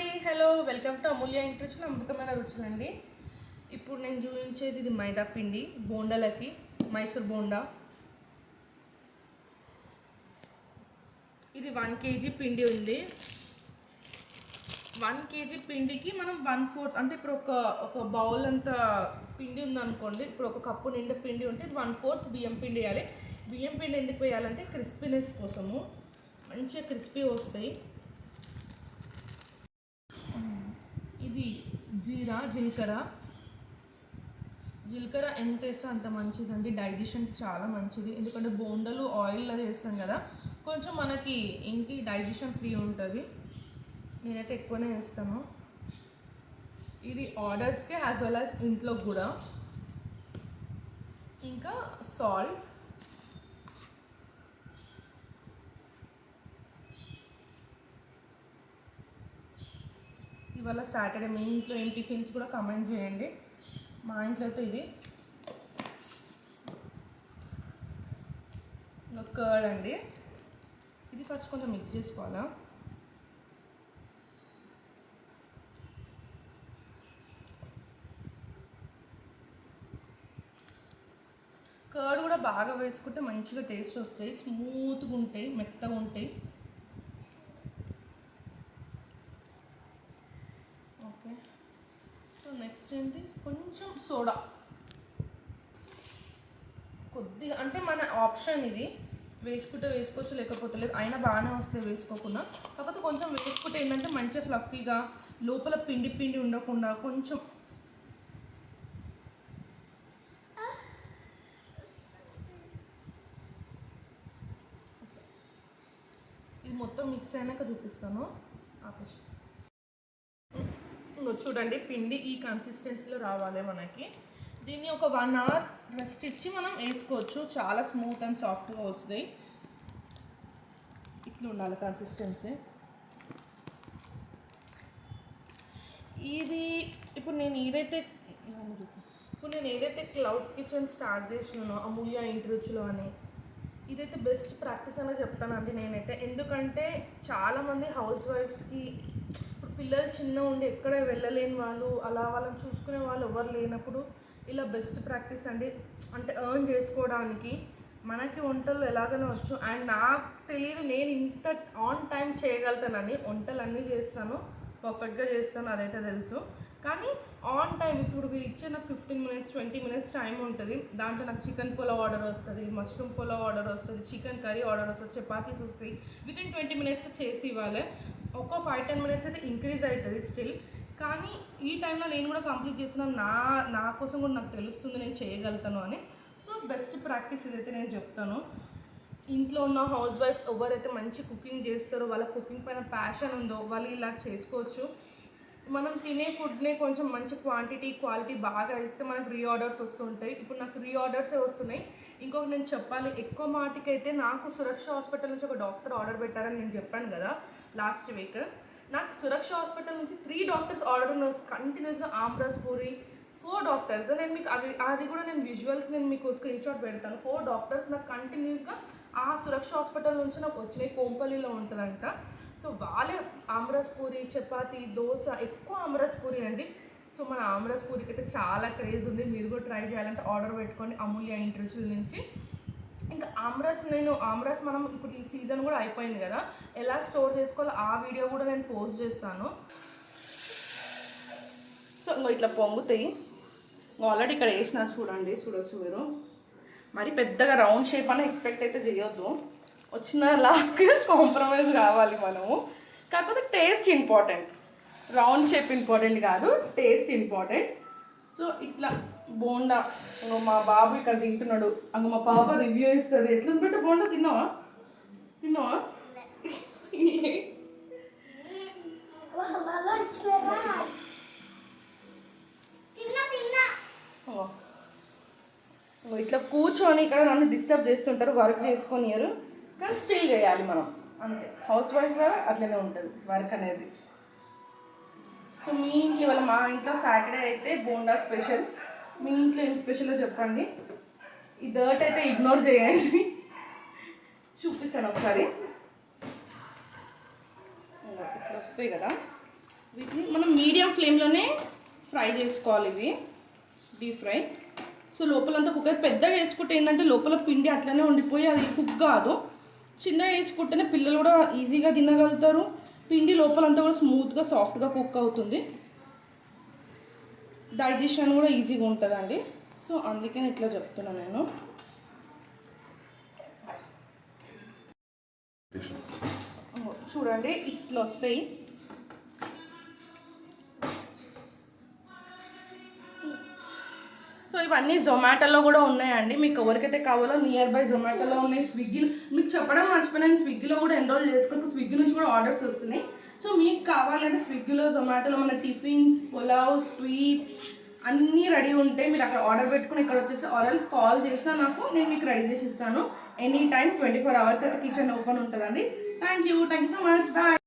అండి, hello, welcome to Amulya interest అమృతమైన రుచులండి. ఇప్పుడు నేను చూపించేది ఇది మైదా పిండి బోండాలకి, మైసూర్ బోండా. ఇది 1 kg పిండి ఉంది. 1 kg పిండికి మనం 1/4 అంటే ఇప్పుడు ఒక బౌల్ అంత పిండి ఉందనుకోండి. ఇప్పుడు ఒక కప్పు నిండా పిండి ఉంటే ఇది 1/4 బియ్యం పిండి వేయాలి. బియ్యం పిండి ఎందుకు వేయాలంటే క్రిస్పీనెస్ కోసము, మంచిగా క్రిస్పీ వస్తాయి. ఇది జీలకర్ర ఎంత వేస్తే అంత మంచిదండి, డైజెషన్కి చాలా మంచిది. ఎందుకంటే బోండలు ఆయిల్లో చేస్తాం కదా, కొంచెం మనకి ఏంటి డైజెషన్ ఫ్రీ ఉంటుంది. నేనైతే ఎక్కువనే వేస్తాను. ఇది ఆర్డర్స్కి యాజ్ వెల్ యాజ్ ఇంట్లో కూడా. ఇంకా సాల్ట్, ఇవాళ సాటర్డే. మీ ఇంట్లో ఏం టిఫిన్స్ కూడా కమెంట్ చేయండి. మా ఇంట్లో అయితే ఇది కర్డ్ అండి. ఇది ఫస్ట్ కొంచెం మిక్స్ చేసుకోవాలా. కర్డ్ కూడా బాగా వేసుకుంటే మంచిగా టేస్ట్ వస్తాయి, స్మూత్గా ఉంటాయి, మెత్తగా ఉంటాయి. ఓకే, సో నెక్స్ట్ ఏంటి, కొంచెం సోడా కొద్దిగా, అంటే మన ఆప్షన్ ఇది, వేసుకుంటే వేసుకోవచ్చు లేకపోతే లేదు, అయినా బాగానే వస్తాయి వేసుకోకుండా. కాకపోతే కొంచెం వేసుకుంటే ఏంటంటే మంచిగా ఫ్లఫీగా, లోపల పిండి పిండి ఉండకుండా కొంచెం. ఇది మొత్తం మిక్స్ అయినాక చూపిస్తాను. ఆపేసి చూడండి, పిండి ఈ కన్సిస్టెన్సీలో రావాలి మనకి. దీన్ని ఒక 1 hour రెస్ట్ ఇచ్చి మనం వేసుకోవచ్చు. చాలా స్మూత్ అండ్ సాఫ్ట్గా వస్తాయి. ఇట్లా ఉండాలి కన్సిస్టెన్సీ. ఇది ఇప్పుడు నేను ఏదైతే క్లౌడ్ కిచెన్ స్టార్ట్ చేసినానో అమూల్య ఇంటి రుచులు అని, ఇదైతే బెస్ట్ ప్రాక్టీస్ అనే చెప్తానండి నేనైతే. ఎందుకంటే చాలామంది హౌస్ వైఫ్స్కి ఇప్పుడు పిల్లలు చిన్న ఉండి ఎక్కడ వెళ్ళలేని వాళ్ళు, అలా వాళ్ళని చూసుకునే వాళ్ళు ఎవరు లేనప్పుడు ఇలా బెస్ట్ ప్రాక్టీస్ అండి. అంటే ఎర్న్ చేసుకోవడానికి మనకి వంటలు ఎలాగైనా వచ్చు. అండ్ నాకు తెలియదు నేను ఇంత ఆన్ టైం చేయగలుగుతానని. వంటలు అన్నీ చేస్తాను, పర్ఫెక్ట్గా చేస్తాను, అదైతే తెలుసు. కానీ ఆన్ టైం ఇప్పుడు మీరు ఇచ్చే నాకు 15 minutes 20 minutes టైం ఉంటుంది. దాంట్లో నాకు చికెన్ పులావ్ ఆర్డర్ వస్తుంది, మష్రూమ్ పులావ్ ఆర్డర్ వస్తుంది, చికెన్ కర్రీ ఆర్డర్ వస్తుంది, చపాతీస్ వస్తాయి. వితిన్ 20 minutes చేసి ఇవ్వాలి. ఒక 5-10 minutes అయితే ఇంక్రీజ్ అవుతుంది స్టిల్. కానీ ఈ టైంలో నేను కూడా కంప్లీట్ చేస్తున్నాను. నా కోసం కూడా నాకు తెలుస్తుంది నేను చేయగలుగుతాను అని. సో బెస్ట్ ప్రాక్టీస్ ఇదైతే నేను చెప్తాను. ఇంట్లో ఉన్న హౌస్ వైఫ్స్ ఎవరైతే మంచి కుకింగ్ చేస్తారో, వాళ్ళ కుకింగ్ పైన ప్యాషన్ ఉందో వాళ్ళు ఇలా చేసుకోవచ్చు. మనం తినే ఫుడ్నే కొంచెం మంచి క్వాలిటీ బాగా ఇస్తే మనకు రీఆర్డర్స్ వస్తుంటాయి. ఇప్పుడు నాకు రీఆర్డర్సే వస్తున్నాయి. ఇంకొకటి నేను చెప్పాలి, ఎక్కువ మాటికైతే నాకు సురక్ష హాస్పిటల్ నుంచి ఒక డాక్టర్ ఆర్డర్ పెట్టారని నేను చెప్పాను కదా లాస్ట్ వీక్. నాకు సురక్ష హాస్పిటల్ నుంచి 3 doctors ఆర్డర్ ఉన్నాయి కంటిన్యూస్గా. ఆమ్రస్ పూరి 4 doctors. నేను మీకు అది కూడా నేను విజువల్స్ నేను మీకు స్క్రీన్ షాట్ పెడతాను. 4 doctors నాకు కంటిన్యూస్గా ఆ సురక్ష హాస్పిటల్ నుంచి నాకు వచ్చినాయి. కోంపల్లిలో ఉంటుందంట. సో వాళ్ళే ఆమ్రస్ పూరి, చపాతి, దోశ, ఎక్కువ ఆమ్రస్ పూరి అండి. సో మన ఆమ్రస్ పూరికి అయితే చాలా క్రేజ్ ఉంది. మీరు కూడా ట్రై చేయాలంటే ఆర్డర్ పెట్టుకోండి అమూల్య ఇంటి రుచుల నుంచి. ఇంకా ఆమ్రస్ మనం ఇప్పుడు ఈ సీజన్ కూడా అయిపోయింది కదా, ఎలా స్టోర్ చేసుకోవాలో ఆ వీడియో కూడా నేను పోస్ట్ చేస్తాను. సో ఇట్లా పొంగుతాయి. ఆల్రెడీ ఇక్కడ వేసిన చూడొచ్చు మీరు. మరి పెద్దగా రౌండ్ షేప్ అని ఎక్స్పెక్ట్ అయితే చేయొద్దు. వచ్చిన లాగా కాంప్రమైజ్ కావాలి మనము. కాకపోతే taste important, round shape important కాదు, టేస్ట్ ఇంపార్టెంట్. సో ఇట్లా బోండా మా బాబు ఇక్కడ తింటున్నాడు. అంగ మా పాప రివ్యూ ఇస్తుంది. ఎట్లా పెట్ట బోండా తిన్నావా? ఇట్లా కూర్చొని ఇక్కడ నన్ను డిస్టర్బ్ చేస్తుంటారు, వర్క్ చేసుకొనియరు, కానీ స్టిల్ చేయాలి మనం అంతే. హౌస్ వైఫ్ కదా అట్లనే ఉంటుంది వర్క్ అనేది. సో మీ ఇంట్లో ఇవాళ, మా ఇంట్లో సాటర్డే అయితే బోండా స్పెషల్. మీ ఇంట్లో ఏం స్పెషల్లో చెప్పండి. ఈ డర్ట్ అయితే ఇగ్నోర్ చేయండి. చూపిస్తాను ఒకసారి. ఇట్లా వస్తాయి కదా, వీటిని మనం మీడియం ఫ్లేమ్లోనే ఫ్రై చేసుకోవాలి. ఇవి డీప్ ఫ్రై. సో లోపలంతా కుక్ అయితే పెద్దగా వేసుకుంటే ఏంటంటే లోపల పిండి అట్లనే ఉండిపోయి అది కుక్ కాదు. చిన్నగా వేసుకుంటేనే పిల్లలు కూడా ఈజీగా తినగలుగుతారు. పిండి లోపలంతా కూడా స్మూత్గా సాఫ్ట్గా కుక్ అవుతుంది. డైజెషన్ కూడా ఈజీగా ఉంటుందండి. సో అందుకని ఇట్లా చెప్తున్నాను నేను. చూడండి ఇట్లా వస్తాయి. సో ఇవన్నీ జొమాటోలో కూడా ఉన్నాయండి. మీకు ఎవరికైతే కావాలో నియర్ బై జొమాటోలో ఉన్నాయి. స్విగ్గీలో మీకు చెప్పడం మర్చిపోయినా, స్విగ్గీలో కూడా ఎన్రోల్ చేసుకుంటే స్విగ్గీ నుంచి కూడా ఆర్డర్స్ వస్తున్నాయి. సో మీకు కావాలంటే స్విగ్గీలో జొమాటోలో మన టిఫిన్స్, పులావ్, స్వీట్స్ అన్నీ రెడీ ఉంటాయి. మీరు అక్కడ ఆర్డర్ పెట్టుకుని ఇక్కడ వచ్చేసి ఆర్డర్స్ కాల్ చేసినా నాకు నేను మీకు రెడీ చేసి ఇస్తాను. ఎనీ టైం 24 hours అయితే కిచెన్ ఓపెన్ ఉంటుందండి. Thank you so much. Bye.